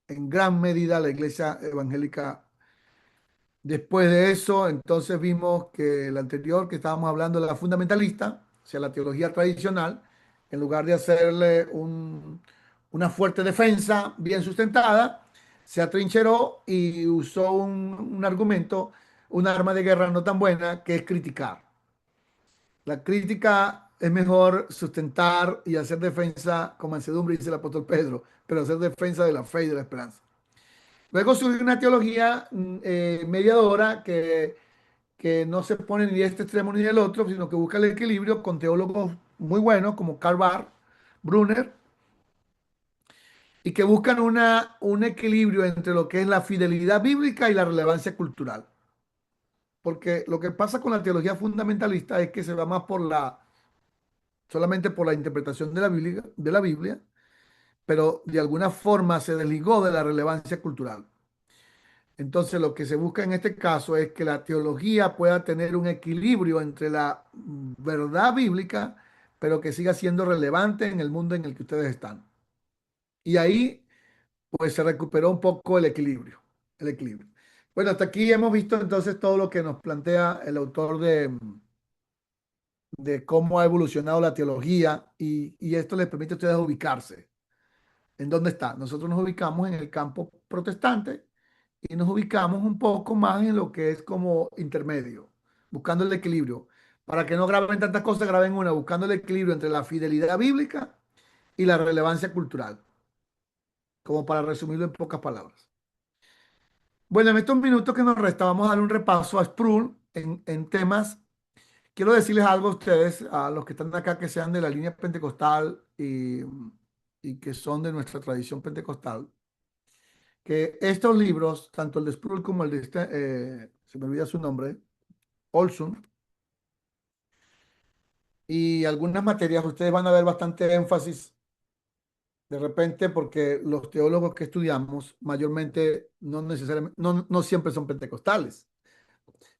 Speaker 1: en gran medida la iglesia evangélica. Después de eso, entonces vimos que el anterior, que estábamos hablando de la fundamentalista, o sea, la teología tradicional, en lugar de hacerle una fuerte defensa bien sustentada, se atrincheró y usó un argumento, un arma de guerra no tan buena, que es criticar. La crítica es mejor sustentar y hacer defensa con mansedumbre, dice el apóstol Pedro, pero hacer defensa de la fe y de la esperanza. Luego surge una teología mediadora que no se pone ni de este extremo ni del otro, sino que busca el equilibrio con teólogos muy buenos como Karl Barth, Brunner, y que buscan un equilibrio entre lo que es la fidelidad bíblica y la relevancia cultural. Porque lo que pasa con la teología fundamentalista es que se va más solamente por la interpretación de la Biblia, pero de alguna forma se desligó de la relevancia cultural. Entonces, lo que se busca en este caso es que la teología pueda tener un equilibrio entre la verdad bíblica, pero que siga siendo relevante en el mundo en el que ustedes están. Y ahí, pues, se recuperó un poco el equilibrio. El equilibrio. Bueno, hasta aquí hemos visto entonces todo lo que nos plantea el autor de cómo ha evolucionado la teología y esto les permite a ustedes ubicarse. ¿En dónde está? Nosotros nos ubicamos en el campo protestante y nos ubicamos un poco más en lo que es como intermedio, buscando el equilibrio. Para que no graben tantas cosas, graben una, buscando el equilibrio entre la fidelidad bíblica y la relevancia cultural, como para resumirlo en pocas palabras. Bueno, en estos minutos que nos resta, vamos a dar un repaso a Sproul en temas. Quiero decirles algo a ustedes, a los que están acá, que sean de la línea pentecostal y que son de nuestra tradición pentecostal, que estos libros, tanto el de Sproul como el de se me olvida su nombre, Olson, y algunas materias, ustedes van a ver bastante énfasis de repente porque los teólogos que estudiamos mayormente no necesariamente, no siempre son pentecostales,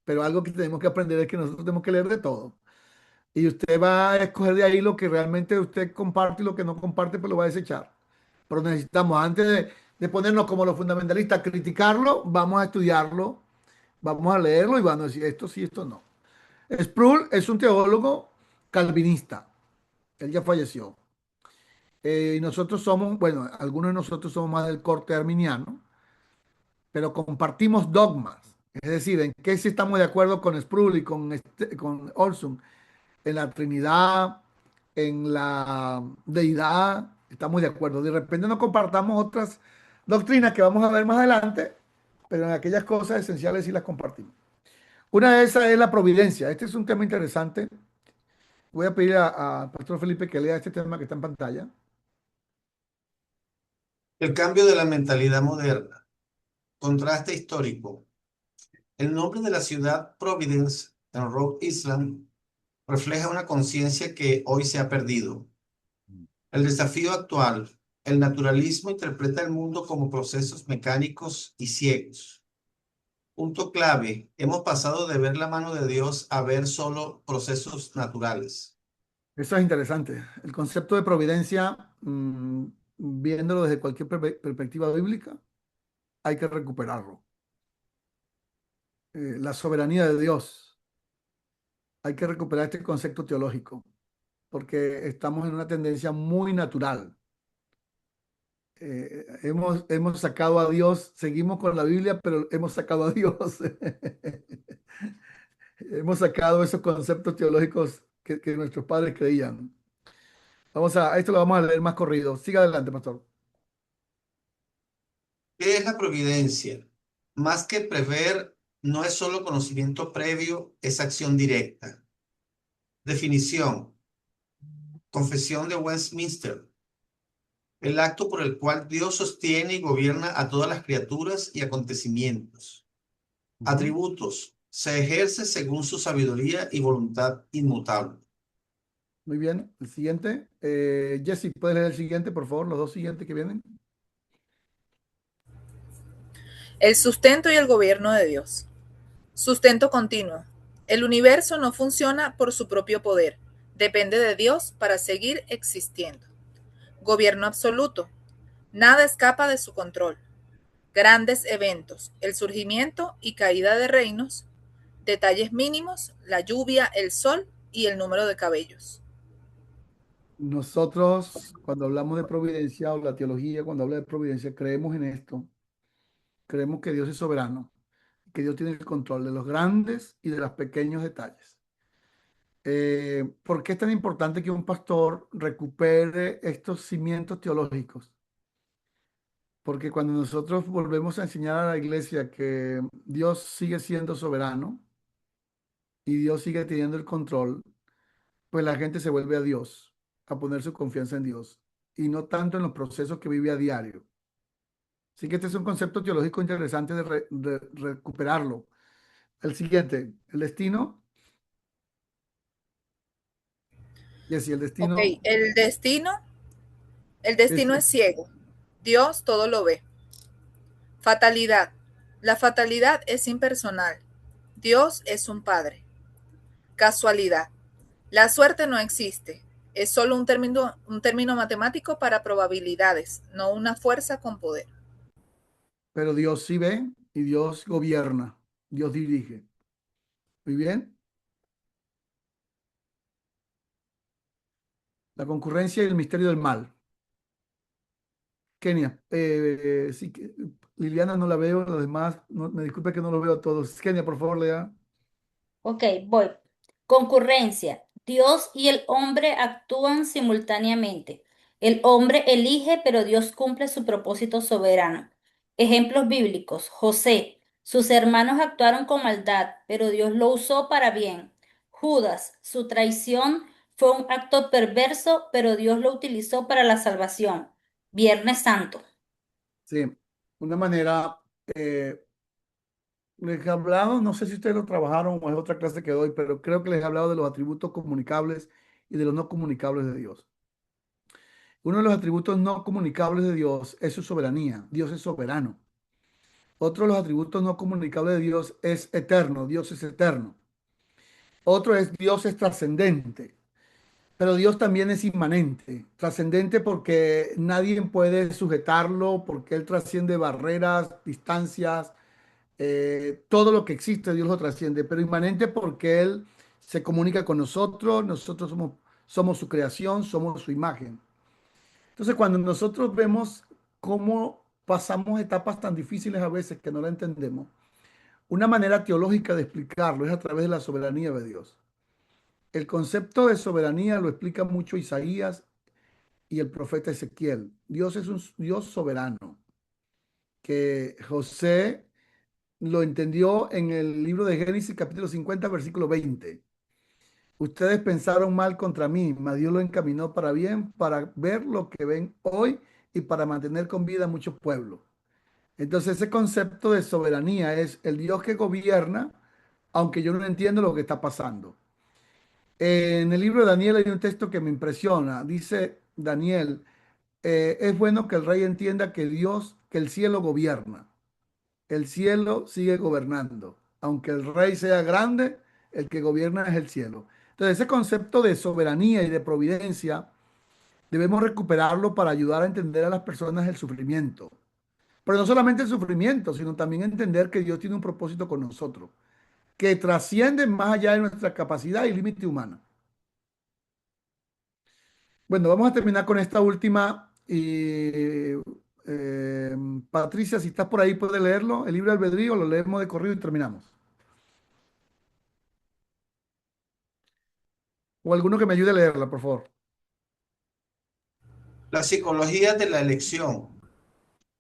Speaker 1: pero algo que tenemos que aprender es que nosotros tenemos que leer de todo. Y usted va a escoger de ahí lo que realmente usted comparte y lo que no comparte, pues lo va a desechar. Pero necesitamos, antes de ponernos como los fundamentalistas, criticarlo, vamos a estudiarlo, vamos a leerlo y vamos a decir esto sí, esto no. Sproul es un teólogo calvinista. Él ya falleció. Y nosotros somos, bueno, algunos de nosotros somos más del corte arminiano, pero compartimos dogmas. Es decir, en qué sí estamos de acuerdo con Sproul y con Olson. En la Trinidad, en la deidad, estamos de acuerdo. De repente no compartamos otras doctrinas que vamos a ver más adelante, pero en aquellas cosas esenciales sí las compartimos. Una de esas es la providencia. Este es un tema interesante. Voy a pedir al pastor Felipe que lea este tema que está en pantalla.
Speaker 3: El cambio de la mentalidad moderna. Contraste histórico. El nombre de la ciudad Providence en Rhode Island refleja una conciencia que hoy se ha perdido. El desafío actual. El naturalismo interpreta el mundo como procesos mecánicos y ciegos. Punto clave. Hemos pasado de ver la mano de Dios a ver solo procesos naturales.
Speaker 1: Eso es interesante. El concepto de providencia, viéndolo desde cualquier perspectiva bíblica, hay que recuperarlo. La soberanía de Dios, hay que recuperar este concepto teológico, porque estamos en una tendencia muy natural. Hemos sacado a Dios, seguimos con la Biblia, pero hemos sacado a Dios. Hemos sacado esos conceptos teológicos que nuestros padres creían. Esto lo vamos a leer más corrido. Siga adelante, pastor.
Speaker 3: ¿Qué es la providencia? Más que prever, no es solo conocimiento previo, es acción directa. Definición. Confesión de Westminster. El acto por el cual Dios sostiene y gobierna a todas las criaturas y acontecimientos. Atributos. Se ejerce según su sabiduría y voluntad inmutable.
Speaker 1: Muy bien. El siguiente. Jesse, ¿puedes leer el siguiente, por favor? Los dos siguientes que vienen.
Speaker 2: El sustento y el gobierno de Dios. Sustento continuo. El universo no funciona por su propio poder. Depende de Dios para seguir existiendo. Gobierno absoluto. Nada escapa de su control. Grandes eventos. El surgimiento y caída de reinos. Detalles mínimos. La lluvia, el sol y el número de cabellos.
Speaker 1: Nosotros, cuando hablamos de providencia o la teología, cuando habla de providencia, creemos en esto. Creemos que Dios es soberano, que Dios tiene el control de los grandes y de los pequeños detalles. ¿Por qué es tan importante que un pastor recupere estos cimientos teológicos? Porque cuando nosotros volvemos a enseñar a la iglesia que Dios sigue siendo soberano y Dios sigue teniendo el control, pues la gente se vuelve a Dios, a poner su confianza en Dios y no tanto en los procesos que vive a diario. Así que este es un concepto teológico interesante de recuperarlo. El siguiente, el destino. Y así el
Speaker 2: Ok,
Speaker 1: destino
Speaker 2: el
Speaker 1: es,
Speaker 2: destino es ciego. Dios todo lo ve. Fatalidad. La fatalidad es impersonal. Dios es un padre. Casualidad. La suerte no existe. Es solo un término matemático para probabilidades, no una fuerza con poder.
Speaker 1: pero Dios sí ve y Dios gobierna, Dios dirige. Muy bien. La concurrencia y el misterio del mal. Kenia, sí, Liliana no la veo, los demás, me disculpe que no los veo a todos. Kenia, por favor, lea.
Speaker 5: Ok, voy. Concurrencia. Dios y el hombre actúan simultáneamente. El hombre elige, pero Dios cumple su propósito soberano. Ejemplos bíblicos. José. Sus hermanos actuaron con maldad, pero Dios lo usó para bien. Judas. Su traición fue un acto perverso, pero Dios lo utilizó para la salvación. Viernes Santo.
Speaker 1: Sí, una manera, les he hablado, no sé si ustedes lo trabajaron o es otra clase que doy, pero creo que les he hablado de los atributos comunicables y de los no comunicables de Dios. Uno de los atributos no comunicables de Dios es su soberanía. Dios es soberano. Otro de los atributos no comunicables de Dios es eterno. Dios es eterno. Otro es Dios es trascendente. Pero Dios también es inmanente. Trascendente porque nadie puede sujetarlo, porque Él trasciende barreras, distancias, todo lo que existe, Dios lo trasciende. Pero inmanente porque Él se comunica con nosotros. Nosotros somos su creación, somos su imagen. Entonces, cuando nosotros vemos cómo pasamos etapas tan difíciles a veces que no la entendemos, una manera teológica de explicarlo es a través de la soberanía de Dios. El concepto de soberanía lo explica mucho Isaías y el profeta Ezequiel. Dios es un Dios soberano, que José lo entendió en el libro de Génesis capítulo 50 versículo 20. Ustedes pensaron mal contra mí, mas Dios lo encaminó para bien, para ver lo que ven hoy y para mantener con vida a muchos pueblos. Entonces ese concepto de soberanía es el Dios que gobierna, aunque yo no entiendo lo que está pasando. En el libro de Daniel hay un texto que me impresiona. Dice Daniel, es bueno que el rey entienda que Dios, que el cielo gobierna. El cielo sigue gobernando. Aunque el rey sea grande, el que gobierna es el cielo. Entonces, ese concepto de soberanía y de providencia debemos recuperarlo para ayudar a entender a las personas el sufrimiento. Pero no solamente el sufrimiento, sino también entender que Dios tiene un propósito con nosotros, que trasciende más allá de nuestra capacidad y límite humana. Bueno, vamos a terminar con esta última. Y Patricia, si estás por ahí, puedes leerlo. El libro de albedrío, lo leemos de corrido y terminamos. O alguno que me ayude a leerla, por favor.
Speaker 3: La psicología de la elección,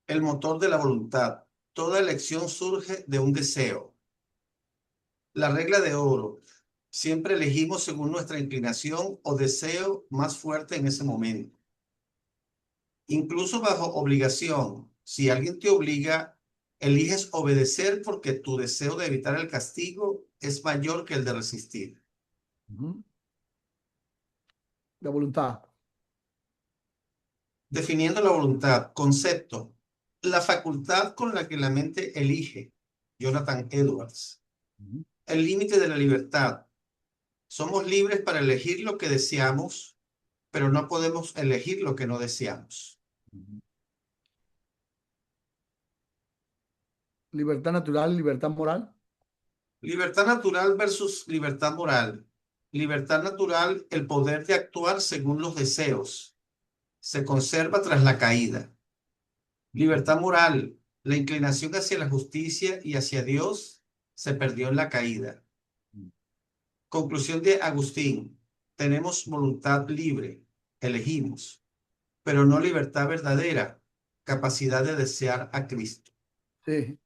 Speaker 3: el motor de la voluntad. Toda elección surge de un deseo. La regla de oro. Siempre elegimos según nuestra inclinación o deseo más fuerte en ese momento. Incluso bajo obligación. Si alguien te obliga, eliges obedecer porque tu deseo de evitar el castigo es mayor que el de resistir.
Speaker 1: Ujú. La voluntad.
Speaker 3: Definiendo la voluntad. Concepto. La facultad con la que la mente elige. Jonathan Edwards.
Speaker 1: Ujú.
Speaker 3: El límite de la libertad. Somos libres para elegir lo que deseamos, pero no podemos elegir lo que no deseamos.
Speaker 1: Ujú. Libertad natural y libertad moral.
Speaker 3: Libertad natural versus libertad moral. Libertad natural, el poder de actuar según los deseos, se conserva tras la caída. Libertad moral, la inclinación hacia la justicia y hacia Dios se perdió en la caída. Conclusión de Agustín, tenemos voluntad libre, elegimos, pero no libertad verdadera, capacidad de desear a Cristo.
Speaker 1: Sí,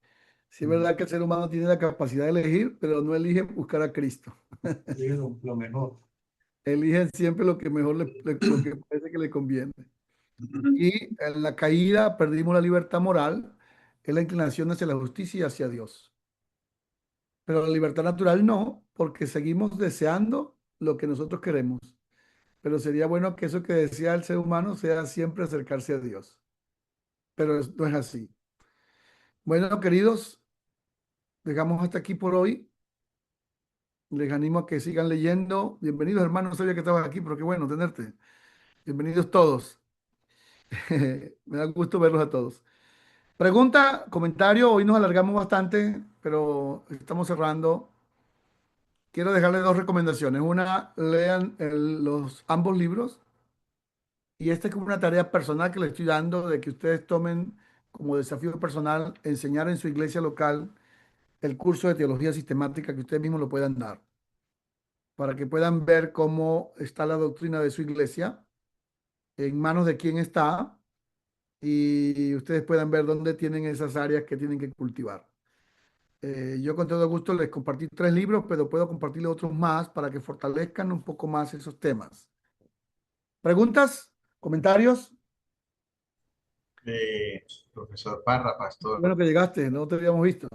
Speaker 1: sí es verdad que el ser humano tiene la capacidad de elegir, pero no elige buscar a Cristo.
Speaker 3: Lo mejor.
Speaker 1: Eligen siempre lo que mejor lo que parece que le conviene. Y en la caída perdimos la libertad moral, es la inclinación hacia la justicia y hacia Dios. Pero la libertad natural no, porque seguimos deseando lo que nosotros queremos. Pero sería bueno que eso que desea el ser humano sea siempre acercarse a Dios. Pero no es así. Bueno, queridos, dejamos hasta aquí por hoy. Les animo a que sigan leyendo. Bienvenidos, hermanos. No sabía que estabas aquí, pero qué bueno tenerte. Bienvenidos todos. Me da gusto verlos a todos. Pregunta, comentario. Hoy nos alargamos bastante, pero estamos cerrando. Quiero dejarles dos recomendaciones. Una, lean ambos libros. Y esta es como una tarea personal que les estoy dando de que ustedes tomen como desafío personal enseñar en su iglesia local el curso de teología sistemática que ustedes mismos lo puedan dar, para que puedan ver cómo está la doctrina de su iglesia, en manos de quién está, y ustedes puedan ver dónde tienen esas áreas que tienen que cultivar. Yo con todo gusto les compartí 3 libros, pero puedo compartirles otros más para que fortalezcan un poco más esos temas. ¿Preguntas? ¿Comentarios?
Speaker 8: Profesor Parra,
Speaker 1: Qué
Speaker 8: pastor.
Speaker 1: bueno que llegaste, no te habíamos visto.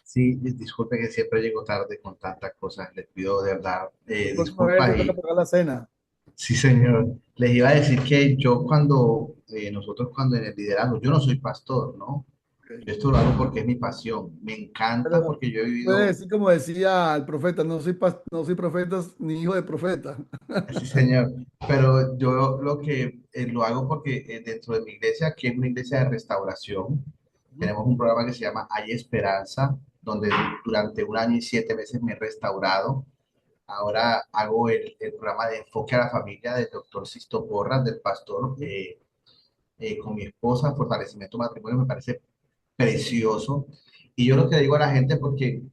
Speaker 8: Sí, disculpe que siempre llego tarde con tantas cosas. Les pido de verdad
Speaker 1: La próxima vez te
Speaker 8: disculpas
Speaker 1: toca
Speaker 8: y
Speaker 1: pagar la cena.
Speaker 8: sí, señor. Les iba a decir que yo nosotros cuando en el liderazgo, yo no soy pastor, ¿no?
Speaker 1: Ok.
Speaker 8: Yo esto lo hago porque es mi pasión. Me encanta
Speaker 1: Pero
Speaker 8: porque yo he
Speaker 1: puedes
Speaker 8: vivido,
Speaker 1: decir como decía el profeta, no soy profeta ni hijo de profeta.
Speaker 8: sí, señor, pero yo lo que lo hago porque dentro de mi iglesia, que es una iglesia de restauración,
Speaker 1: Ujú.
Speaker 8: tenemos un programa que se llama Hay Esperanza, donde durante 1 año y 7 meses me he restaurado. Ahora hago el programa de enfoque a la familia del doctor Sisto Porras, del pastor, con mi esposa, fortalecimiento matrimonio, me parece precioso. Y yo lo que digo a la gente, porque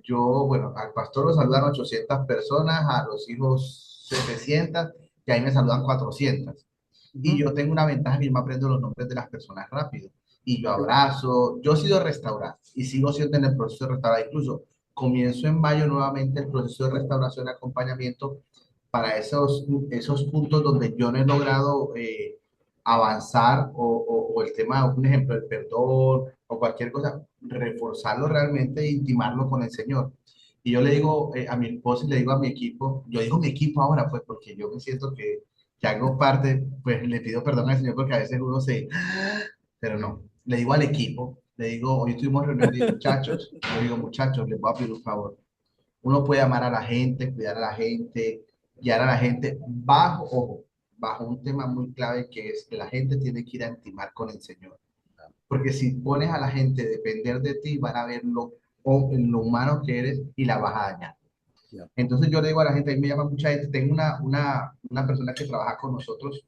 Speaker 8: yo, bueno, al pastor lo saludan 800 personas, a los hijos 700, y ahí me saludan 400. Y
Speaker 1: Ujú.
Speaker 8: yo tengo una ventaja que yo me aprendo los nombres de las personas rápido. Y yo
Speaker 1: Qué bueno.
Speaker 8: abrazo, yo he sido restaurado y sigo siendo en el proceso de restaurar. Incluso comienzo en mayo nuevamente el proceso de restauración y acompañamiento para esos puntos donde yo no he logrado avanzar o el tema, un ejemplo, el perdón o cualquier cosa, reforzarlo realmente e intimarlo con el Señor. Y yo le digo a mi esposa y le digo a mi equipo, yo digo mi equipo ahora, pues porque yo me siento que hago parte, pues le pido perdón al Señor porque a veces uno se, pero no, le digo al equipo, le digo, hoy tuvimos reunión de muchachos, yo digo muchachos, les voy a pedir un favor. Uno puede amar a la gente, cuidar a la gente, Y ahora la gente, ojo, bajo un tema muy clave que es que la gente tiene que ir a intimar con el Señor. Porque si pones a la gente a depender de ti, van a ver lo humano que eres y la vas a dañar.
Speaker 1: Ya.
Speaker 8: Entonces yo le digo a la gente, a mí me llama mucha gente, tengo una persona que trabaja con nosotros,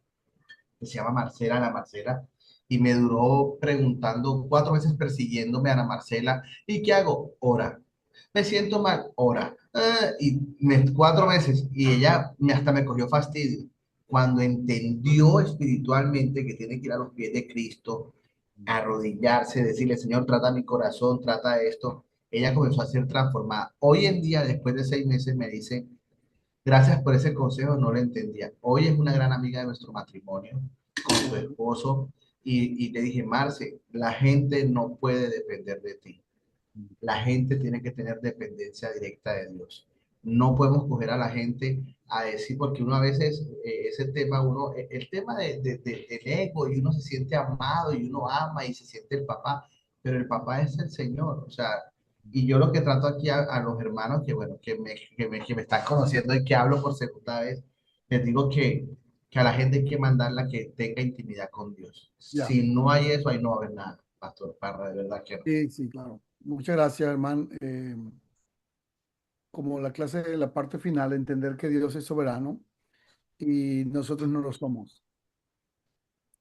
Speaker 8: que se llama Marcela, Ana Marcela, y me duró preguntando 4 veces persiguiéndome a Ana Marcela, ¿y qué hago? Ora. Me siento mal, ora. Y 4 meses, y ella hasta me cogió fastidio. Cuando entendió espiritualmente que tiene que ir a los pies de Cristo, arrodillarse, decirle, Señor, trata mi corazón, trata esto, ella comenzó a ser transformada. Hoy en día, después de 6 meses, me dice, gracias por ese consejo, no lo entendía. Hoy es una gran amiga de nuestro matrimonio, con su esposo, y le dije, Marce, la gente no puede depender de ti. La gente tiene que tener dependencia directa de Dios. No podemos coger a la gente a decir, porque uno a veces, ese tema, el tema del ego, y uno se siente amado, y uno ama, y se siente el papá, pero el papá es el Señor, o sea, y yo lo que trato aquí a los hermanos que, bueno, que me están conociendo y que hablo por segunda vez, les digo que a la gente hay que mandarla que tenga intimidad con Dios.
Speaker 1: Ya.
Speaker 8: Si no hay eso, ahí no va a haber nada, Pastor Parra, de verdad que no.
Speaker 1: Sí, sí, claro. Muchas gracias, hermano. Como la clase de la parte final, entender que Dios es soberano y nosotros no lo somos.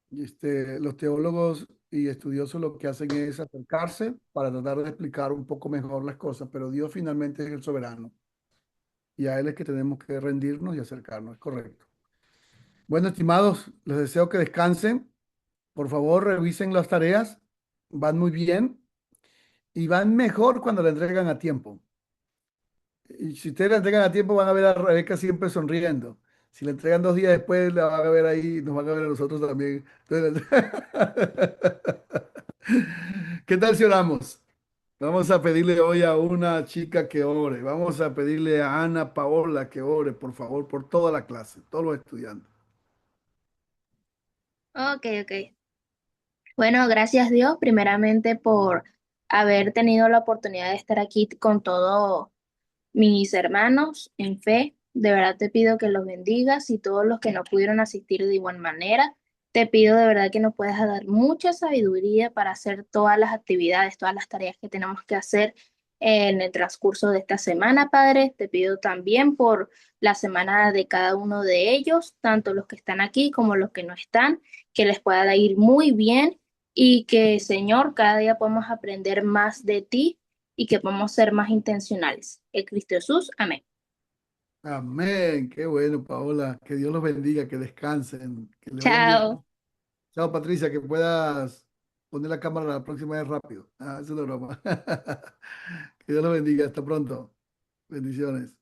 Speaker 1: Los teólogos y estudiosos lo que hacen es acercarse para tratar de explicar un poco mejor las cosas, pero Dios finalmente es el soberano y a Él es que tenemos que rendirnos y acercarnos, es correcto. Bueno, estimados, les deseo que descansen. Por favor, revisen las tareas, van muy bien y van mejor cuando la entregan a tiempo. Y si ustedes la entregan a tiempo, van a ver a Rebeca siempre sonriendo. Si la entregan 2 días después, la van a ver ahí, nos van a ver a nosotros también. Entonces, ¿qué tal si oramos? Vamos a pedirle hoy a una chica que ore. Vamos a pedirle a Ana Paola que ore, por favor, por toda la clase, todos los estudiantes.
Speaker 7: Ok, ok. Bueno, gracias Dios, primeramente por haber tenido la oportunidad de estar aquí con todos mis hermanos en fe. De verdad te pido que los bendigas y todos los que no pudieron asistir de igual manera. Te pido de verdad que nos puedas dar mucha sabiduría para hacer todas las actividades, todas las tareas que tenemos que hacer en el transcurso de esta semana, Padre. Te pido también por la semana de cada uno de ellos, tanto los que están aquí como los que no están, que les pueda ir muy bien y que, Señor, cada día podamos aprender más de ti y que podamos ser más intencionales. En Cristo Jesús, amén.
Speaker 1: Amén. Qué bueno, Paola. Que Dios los bendiga, que descansen, que les vaya muy
Speaker 7: Chao.
Speaker 1: bien. Chao, Patricia, que puedas poner la cámara la próxima vez rápido. Ah, es una broma. Que Dios los bendiga. Hasta pronto. Bendiciones.